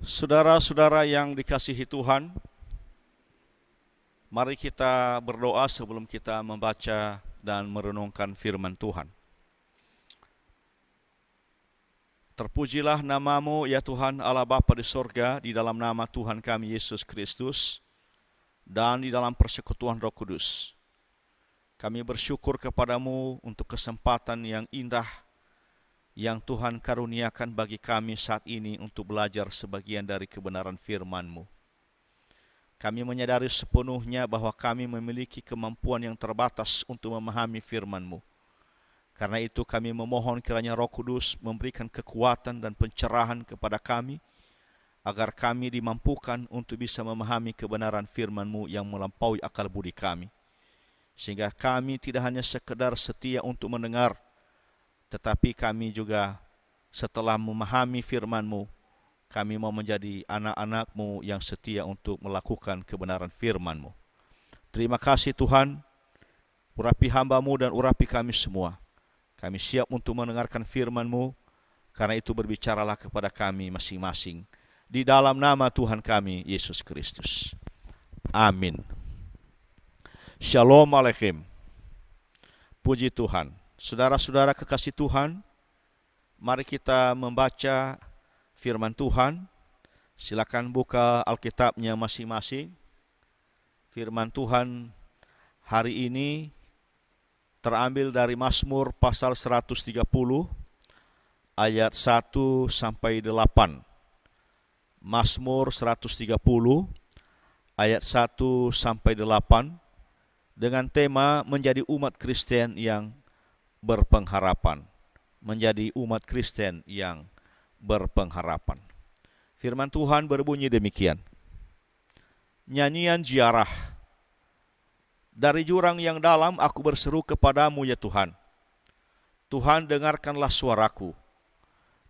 Saudara-saudara yang dikasihi Tuhan, mari kita berdoa sebelum kita membaca dan merenungkan firman Tuhan. Terpujilah nama-Mu ya Tuhan Allah Bapa di sorga, di dalam nama Tuhan kami Yesus Kristus, dan di dalam persekutuan Roh Kudus. Kami bersyukur kepadamu untuk kesempatan yang indah yang Tuhan karuniakan bagi kami saat ini untuk belajar sebagian dari kebenaran firman-Mu. Kami menyadari sepenuhnya bahwa kami memiliki kemampuan yang terbatas untuk memahami firman-Mu. Karena itu kami memohon kiranya Roh Kudus memberikan kekuatan dan pencerahan kepada kami, agar kami dimampukan untuk bisa memahami kebenaran firman-Mu yang melampaui akal budi kami. Sehingga kami tidak hanya sekedar setia untuk mendengar, tetapi kami juga setelah memahami firman-Mu, kami mau menjadi anak-anak-Mu yang setia untuk melakukan kebenaran firman-Mu. Terima kasih Tuhan, urapi hamba-Mu dan urapi kami semua. Kami siap untuk mendengarkan firman-Mu, karena itu berbicaralah kepada kami masing-masing. Di dalam nama Tuhan kami, Yesus Kristus. Amin. Shalom Aleichem. Puji Tuhan. Saudara-saudara kekasih Tuhan, mari kita membaca firman Tuhan. Silakan buka Alkitabnya masing-masing. Firman Tuhan hari ini terambil dari Mazmur pasal 130 ayat 1 sampai 8. Mazmur 130 ayat 1 sampai 8 dengan tema menjadi umat Kristen yang berpengharapan. Menjadi umat Kristen yang berpengharapan. Firman Tuhan berbunyi demikian. Nyanyian ziarah. Dari jurang yang dalam aku berseru kepadamu ya Tuhan. Tuhan, dengarkanlah suaraku.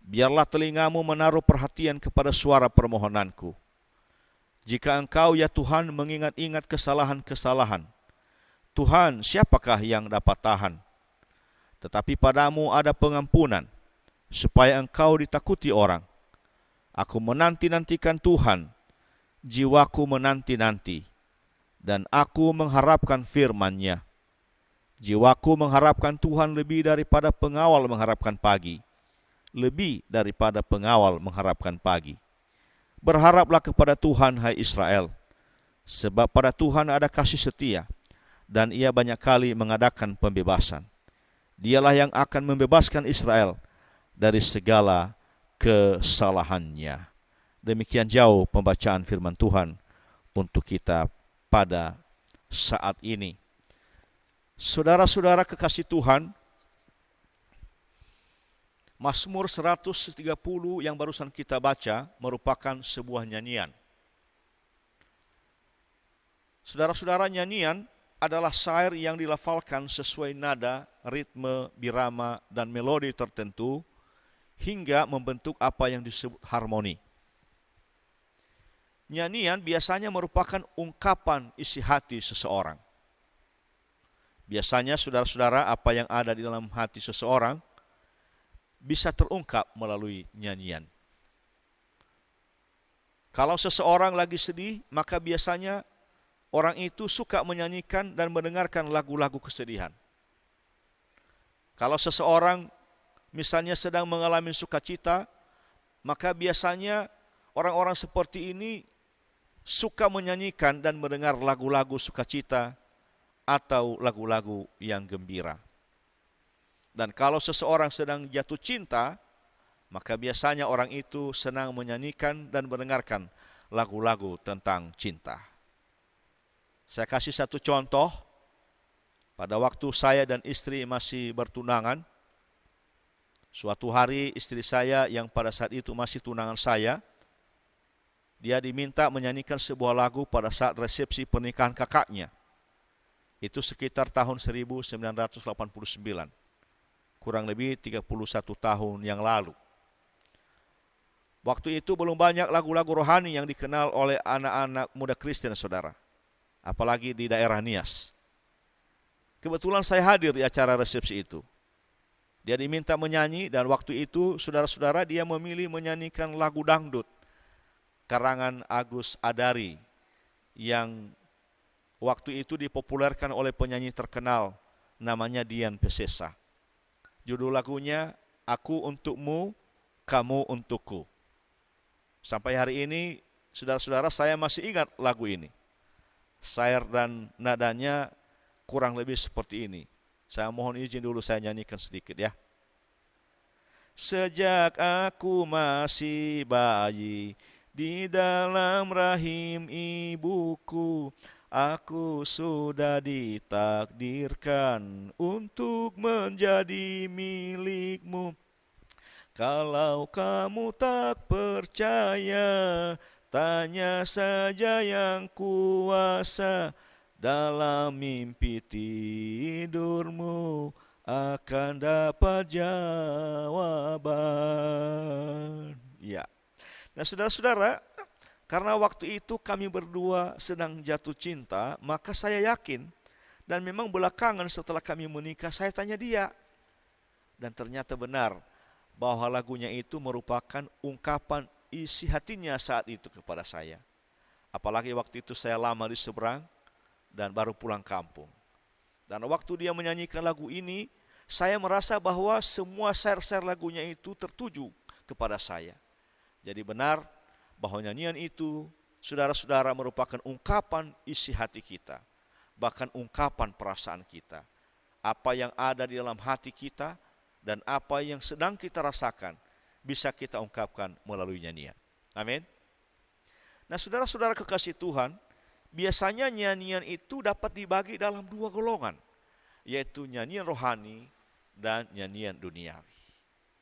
Biarlah telingamu menaruh perhatian kepada suara permohonanku. Jika engkau ya Tuhan mengingat-ingat kesalahan-kesalahan, Tuhan, siapakah yang dapat tahan? Tetapi padamu ada pengampunan, supaya engkau ditakuti orang. Aku menanti-nantikan Tuhan, jiwaku menanti-nanti, dan aku mengharapkan firman-Nya. Jiwaku mengharapkan Tuhan lebih daripada pengawal mengharapkan pagi, lebih daripada pengawal mengharapkan pagi. Berharaplah kepada Tuhan, hai Israel, sebab pada Tuhan ada kasih setia, dan Ia banyak kali mengadakan pembebasan. Dialah yang akan membebaskan Israel dari segala kesalahannya. Demikian jauh pembacaan firman Tuhan untuk kita pada saat ini. Saudara-saudara kekasih Tuhan, Mazmur 130 yang barusan kita baca merupakan sebuah nyanyian. Saudara-saudara, nyanyian adalah syair yang dilafalkan sesuai nada, ritme, birama, dan melodi tertentu hingga membentuk apa yang disebut harmoni. Nyanyian biasanya merupakan ungkapan isi hati seseorang. Biasanya saudara-saudara, apa yang ada di dalam hati seseorang bisa terungkap melalui nyanyian. Kalau seseorang lagi sedih, maka biasanya orang itu suka menyanyikan dan mendengarkan lagu-lagu kesedihan. Kalau seseorang misalnya sedang mengalami sukacita, maka biasanya orang-orang seperti ini suka menyanyikan dan mendengar lagu-lagu sukacita atau lagu-lagu yang gembira. Dan kalau seseorang sedang jatuh cinta, maka biasanya orang itu senang menyanyikan dan mendengarkan lagu-lagu tentang cinta. Saya kasih satu contoh. Pada waktu saya dan istri masih bertunangan, suatu hari istri saya yang pada saat itu masih tunangan saya, dia diminta menyanyikan sebuah lagu pada saat resepsi pernikahan kakaknya. Itu sekitar tahun 1989, kurang lebih 31 tahun yang lalu. Waktu itu belum banyak lagu-lagu rohani yang dikenal oleh anak-anak muda Kristen, saudara. Apalagi di daerah Nias. Kebetulan saya hadir di acara resepsi itu. Dia diminta menyanyi dan waktu itu saudara-saudara dia memilih menyanyikan lagu dangdut. karangan Agus Adari yang waktu itu dipopulerkan oleh penyanyi terkenal namanya Dian Piscesa. Judul lagunya Aku Untukmu, Kamu Untukku. Sampai hari ini, saudara-saudara, saya masih ingat lagu ini. Syair dan nadanya kurang lebih seperti ini. Saya mohon izin dulu saya nyanyikan sedikit ya. Sejak aku masih bayi di dalam rahim ibuku, aku sudah ditakdirkan untuk menjadi milikmu. Kalau kamu tak percaya, tanya saja yang kuasa. Dalam mimpi tidurmu akan dapat jawaban. Ya. Nah, saudara-saudara, karena waktu itu kami berdua sedang jatuh cinta, maka saya yakin, dan memang belakangan setelah kami menikah, saya tanya dia. Dan ternyata benar bahwa lagunya itu merupakan ungkapan isi hatinya saat itu kepada saya. Apalagi waktu itu saya lama di seberang dan baru pulang kampung. Dan waktu dia menyanyikan lagu ini, saya merasa bahwa semua syair-syair lagunya itu tertuju kepada saya. Jadi benar bahwa nyanyian itu, saudara-saudara, merupakan ungkapan isi hati kita, bahkan ungkapan perasaan kita. Apa yang ada di dalam hati kita dan apa yang sedang kita rasakan bisa kita ungkapkan melalui nyanyian. Amin. Nah, saudara-saudara kekasih Tuhan, biasanya nyanyian itu dapat dibagi dalam dua golongan, yaitu nyanyian rohani dan nyanyian duniawi.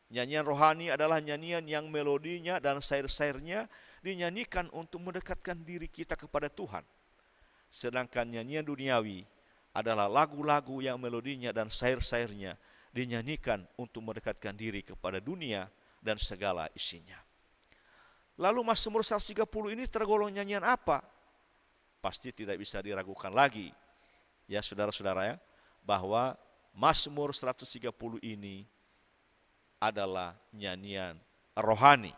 Nyanyian rohani adalah nyanyian yang melodinya dan syair-syairnya dinyanyikan untuk mendekatkan diri kita kepada Tuhan. Sedangkan nyanyian duniawi adalah lagu-lagu yang melodinya dan syair-syairnya dinyanyikan untuk mendekatkan diri kepada dunia dan segala isinya. Lalu Mazmur 130 ini tergolong nyanyian apa? Pasti tidak bisa diragukan lagi, ya saudara-saudara ya, bahwa Mazmur 130 ini adalah nyanyian rohani.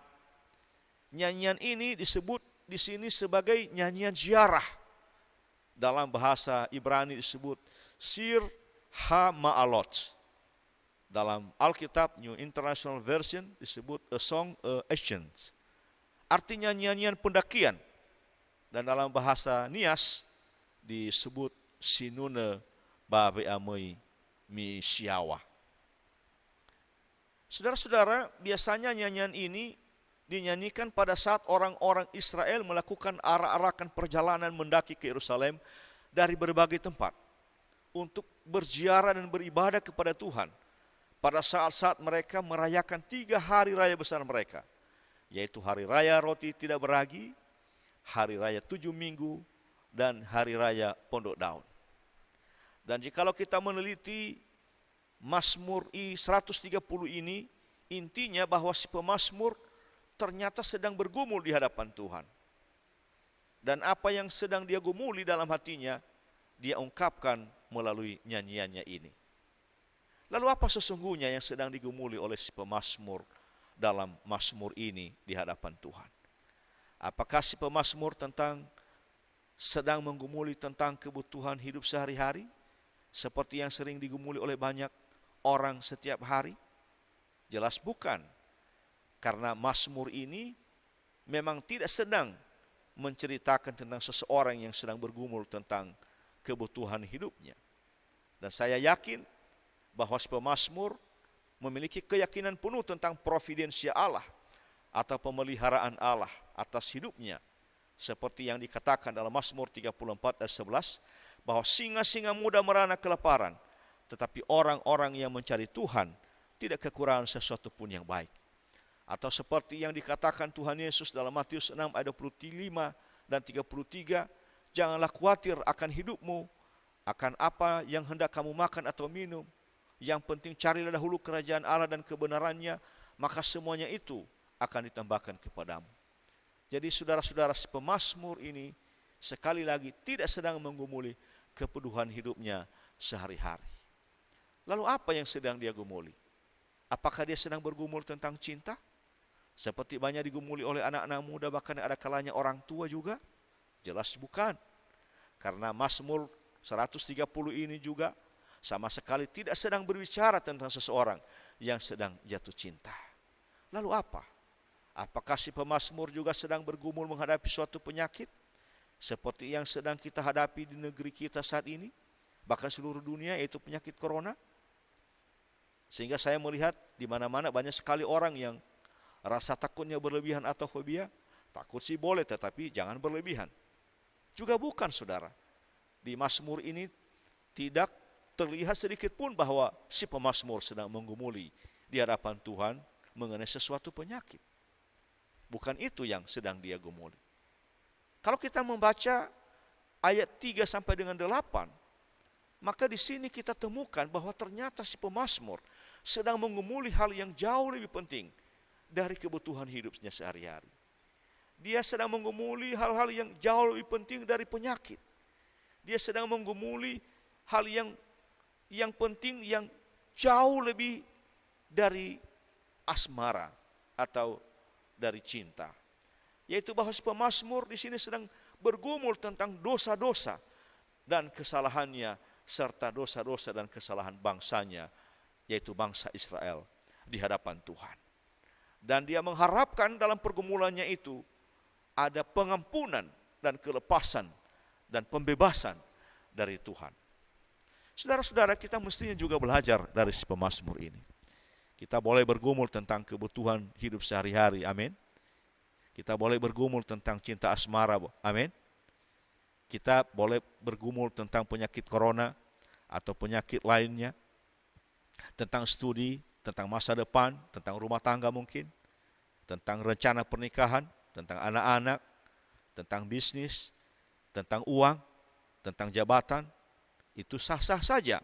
Nyanyian ini disebut di sini sebagai nyanyian ziarah. Dalam bahasa Ibrani disebut Sir Ha-Ma'alot. Dalam Alkitab New International Version disebut A Song Ascent. Artinya nyanyian pendakian. Dan dalam bahasa Nias disebut Sinune Babe Amoi Mi Siawa. Saudara-saudara, biasanya nyanyian ini dinyanyikan pada saat orang-orang Israel melakukan arak-arakan perjalanan mendaki ke Yerusalem dari berbagai tempat untuk berziarah dan beribadah kepada Tuhan pada saat-saat mereka merayakan 3 hari raya besar mereka, yaitu hari raya roti tidak beragi, hari raya 7 minggu, dan hari raya pondok daun. Dan jikalau kita meneliti Mazmur 130 ini, intinya bahwa si pemazmur ternyata sedang bergumul di hadapan Tuhan. Dan apa yang sedang dia gumuli dalam hatinya, dia ungkapkan melalui nyanyiannya ini. Lalu apa sesungguhnya yang sedang digumuli oleh si pemazmur dalam mazmur ini di hadapan Tuhan? Apakah si pemazmur sedang menggumuli tentang kebutuhan hidup sehari-hari, seperti yang sering digumuli oleh banyak orang setiap hari? Jelas bukan. Karena mazmur ini memang tidak sedang menceritakan tentang seseorang yang sedang bergumul tentang kebutuhan hidupnya. Dan saya yakin bahwa si pemazmur memiliki keyakinan penuh tentang providensia Allah atau pemeliharaan Allah atas hidupnya. Seperti yang dikatakan dalam Mazmur 34 ayat 11, bahwa singa-singa muda merana kelaparan, tetapi orang-orang yang mencari Tuhan tidak kekurangan sesuatu pun yang baik. Atau seperti yang dikatakan Tuhan Yesus dalam Matius 6 ayat 25 dan 33, janganlah khawatir akan hidupmu, akan apa yang hendak kamu makan atau minum. Yang penting carilah dahulu kerajaan Allah dan kebenarannya, maka semuanya itu akan ditambahkan kepadamu. Jadi saudara-saudara, si pemazmur ini sekali lagi tidak sedang menggumuli kebutuhan hidupnya sehari-hari. Lalu apa yang sedang dia gumuli? Apakah dia sedang bergumul tentang cinta? Seperti banyak digumuli oleh anak-anak muda, bahkan ada kalanya orang tua juga? Jelas bukan. Karena Mazmur 130 ini juga sama sekali tidak sedang berbicara tentang seseorang yang sedang jatuh cinta. Lalu apa? Apakah si pemazmur juga sedang bergumul menghadapi suatu penyakit seperti yang sedang kita hadapi di negeri kita saat ini, bahkan seluruh dunia, yaitu penyakit corona? Sehingga saya melihat di mana-mana banyak sekali orang yang rasa takutnya berlebihan atau fobia. Takut sih boleh, tetapi jangan berlebihan. Juga bukan, saudara. Di Mazmur ini tidak terlihat sedikit pun bahwa si pemazmur sedang menggumuli di hadapan Tuhan mengenai sesuatu penyakit. Bukan itu yang sedang dia gumuli. Kalau kita membaca ayat 3 sampai dengan 8, maka di sini kita temukan bahwa ternyata si pemazmur sedang menggumuli hal yang jauh lebih penting dari kebutuhan hidupnya sehari-hari. Dia sedang menggumuli hal-hal yang jauh lebih penting dari penyakit. Dia sedang menggumuli hal yang penting, yang jauh lebih dari asmara atau dari cinta. Yaitu bahwa si pemazmur di sini sedang bergumul tentang dosa-dosa dan kesalahannya, serta dosa-dosa dan kesalahan bangsanya, yaitu bangsa Israel, di hadapan Tuhan. Dan dia mengharapkan dalam pergumulannya itu ada pengampunan dan kelepasan dan pembebasan dari Tuhan. Saudara-saudara, kita mestinya juga belajar dari si pemazmur ini. Kita boleh bergumul tentang kebutuhan hidup sehari-hari, amin. Kita boleh bergumul tentang cinta asmara, amin. Kita boleh bergumul tentang penyakit corona atau penyakit lainnya, tentang studi, tentang masa depan, tentang rumah tangga mungkin, tentang rencana pernikahan, tentang anak-anak, tentang bisnis, tentang uang, tentang jabatan. Itu sah-sah saja.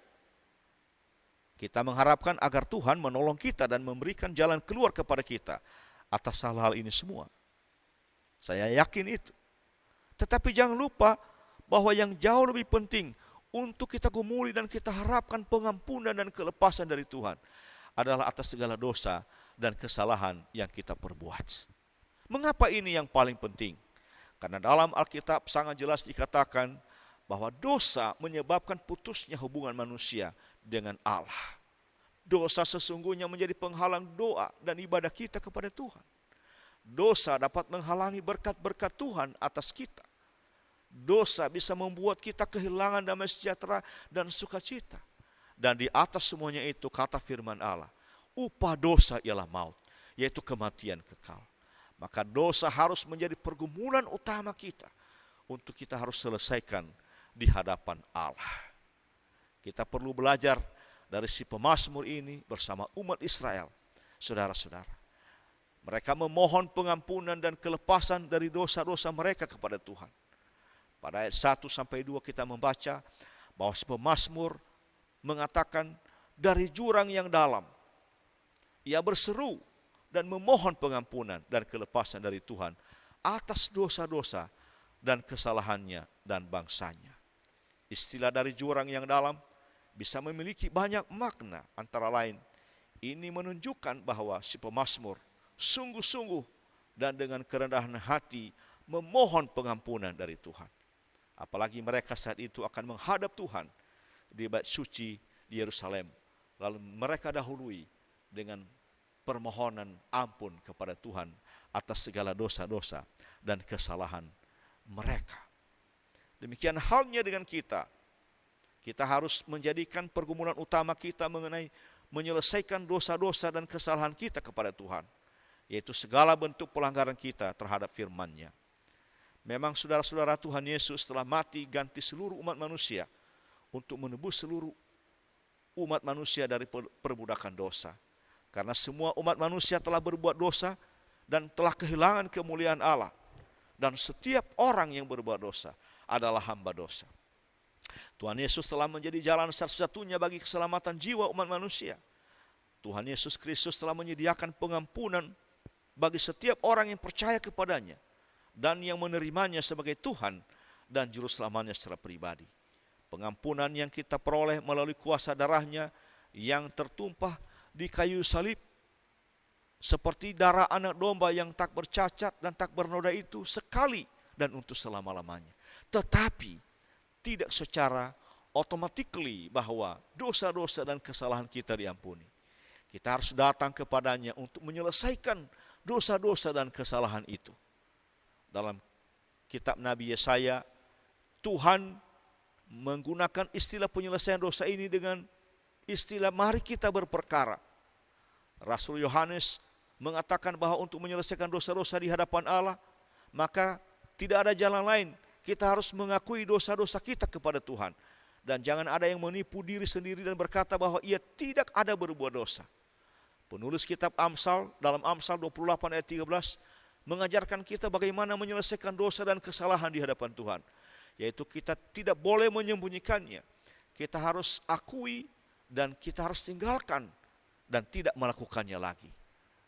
Kita mengharapkan agar Tuhan menolong kita dan memberikan jalan keluar kepada kita atas hal-hal ini semua. Saya yakin itu. Tetapi jangan lupa bahwa yang jauh lebih penting untuk kita gumuli dan kita harapkan pengampunan dan kelepasan dari Tuhan adalah atas segala dosa dan kesalahan yang kita perbuat. Mengapa ini yang paling penting? Karena dalam Alkitab sangat jelas dikatakan bahwa dosa menyebabkan putusnya hubungan manusia dengan Allah. Dosa sesungguhnya menjadi penghalang doa dan ibadah kita kepada Tuhan. Dosa dapat menghalangi berkat-berkat Tuhan atas kita. Dosa bisa membuat kita kehilangan damai sejahtera dan sukacita. Dan di atas semuanya itu kata firman Allah, upah dosa ialah maut, yaitu kematian kekal. Maka dosa harus menjadi pergumulan utama kita untuk kita harus selesaikan di hadapan Allah. Kita perlu belajar dari si pemazmur ini bersama umat Israel, saudara-saudara. Mereka memohon pengampunan dan kelepasan dari dosa-dosa mereka kepada Tuhan. Pada ayat 1 sampai 2 kita membaca bahwa si pemazmur mengatakan dari jurang yang dalam ia berseru dan memohon pengampunan dan kelepasan dari Tuhan atas dosa-dosa dan kesalahannya dan bangsanya. Istilah dari jurang yang dalam bisa memiliki banyak makna, antara lain ini menunjukkan bahwa si pemazmur sungguh-sungguh dan dengan kerendahan hati memohon pengampunan dari Tuhan. Apalagi mereka saat itu akan menghadap Tuhan di bait suci di Yerusalem. Lalu mereka dahului dengan permohonan ampun kepada Tuhan atas segala dosa-dosa dan kesalahan mereka. Demikian halnya dengan kita. Kita harus menjadikan pergumulan utama kita mengenai menyelesaikan dosa-dosa dan kesalahan kita kepada Tuhan, yaitu segala bentuk pelanggaran kita terhadap firman-Nya. Memang saudara-saudara, Tuhan Yesus telah mati ganti seluruh umat manusia untuk menebus seluruh umat manusia dari perbudakan dosa. Karena semua umat manusia telah berbuat dosa dan telah kehilangan kemuliaan Allah. Dan setiap orang yang berbuat dosa adalah hamba dosa. Tuhan Yesus telah menjadi jalan satu-satunya bagi keselamatan jiwa umat manusia. Tuhan Yesus Kristus telah menyediakan pengampunan bagi setiap orang yang percaya kepadanya dan yang menerimanya sebagai Tuhan dan Juru Selamatnya secara pribadi. Pengampunan yang kita peroleh melalui kuasa darah-Nya yang tertumpah di kayu salib seperti darah anak domba yang tak bercacat dan tak bernoda itu sekali dan untuk selama-lamanya. Tetapi tidak secara automatically bahwa dosa-dosa dan kesalahan kita diampuni. Kita harus datang kepadanya untuk menyelesaikan dosa-dosa dan kesalahan itu. Dalam kitab Nabi Yesaya, Tuhan menggunakan istilah penyelesaian dosa ini dengan istilah mari kita berperkara. Rasul Yohanes mengatakan bahwa untuk menyelesaikan dosa-dosa di hadapan Allah, maka tidak ada jalan lain. Kita harus mengakui dosa-dosa kita kepada Tuhan. Dan jangan ada yang menipu diri sendiri dan berkata bahwa ia tidak ada berbuat dosa. Penulis kitab Amsal dalam Amsal 28 ayat 13 mengajarkan kita bagaimana menyelesaikan dosa dan kesalahan di hadapan Tuhan. Yaitu kita tidak boleh menyembunyikannya. Kita harus akui dan kita harus tinggalkan dan tidak melakukannya lagi.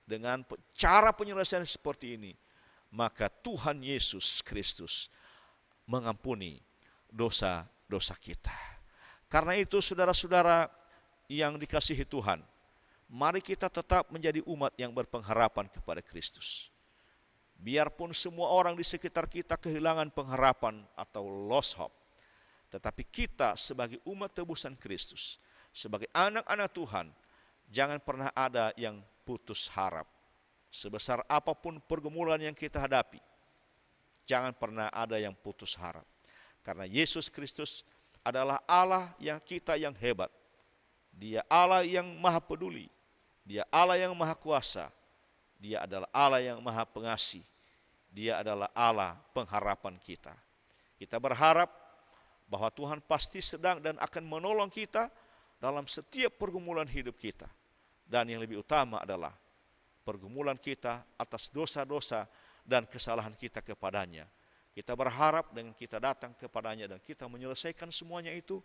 Dengan cara penyelesaian seperti ini, maka Tuhan Yesus Kristus mengampuni dosa-dosa kita. Karena itu saudara-saudara yang dikasihi Tuhan, mari kita tetap menjadi umat yang berpengharapan kepada Kristus. Biarpun semua orang di sekitar kita kehilangan pengharapan atau lost hope, tetapi kita sebagai umat tebusan Kristus, sebagai anak-anak Tuhan, jangan pernah ada yang putus harap. Sebesar apapun pergumulan yang kita hadapi, jangan pernah ada yang putus harap. Karena Yesus Kristus adalah Allah yang kita yang hebat. Dia Allah yang maha peduli. Dia Allah yang maha kuasa. Dia adalah Allah yang maha pengasih. Dia adalah Allah pengharapan kita. Kita berharap bahwa Tuhan pasti sedang dan akan menolong kita dalam setiap pergumulan hidup kita. Dan yang lebih utama adalah pergumulan kita atas dosa-dosa dan kesalahan kita kepadanya. Kita berharap dengan kita datang kepadanya dan kita menyelesaikan semuanya itu,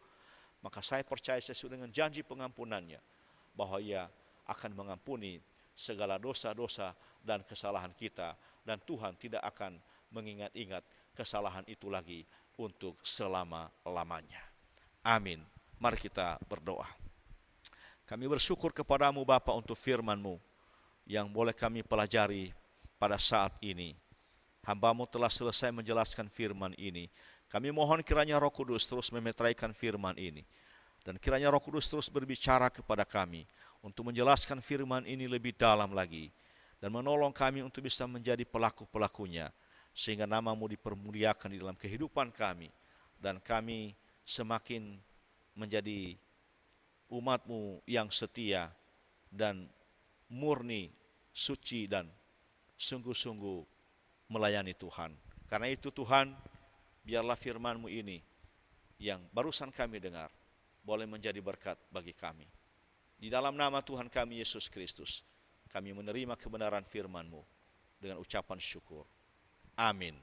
maka saya percaya sesuai dengan janji pengampunannya, bahwa ia akan mengampuni segala dosa-dosa dan kesalahan kita, dan Tuhan tidak akan mengingat-ingat kesalahan itu lagi untuk selama-lamanya. Amin. Mari kita berdoa. Kami bersyukur kepadamu Bapa untuk firman-Mu yang boleh kami pelajari pada saat ini. Hamba-Mu telah selesai menjelaskan firman ini. Kami mohon kiranya Roh Kudus terus memeteraikan firman ini. Dan kiranya Roh Kudus terus berbicara kepada kami untuk menjelaskan firman ini lebih dalam lagi. Dan menolong kami untuk bisa menjadi pelaku-pelakunya. Sehingga nama-Mu dipermuliakan di dalam kehidupan kami. Dan kami semakin menjadi umat-Mu yang setia dan murni, suci dan sungguh-sungguh melayani Tuhan. Karena itu Tuhan, biarlah firman-Mu ini yang barusan kami dengar boleh menjadi berkat bagi kami. Di dalam nama Tuhan kami Yesus Kristus, kami menerima kebenaran firman-Mu dengan ucapan syukur. Amin.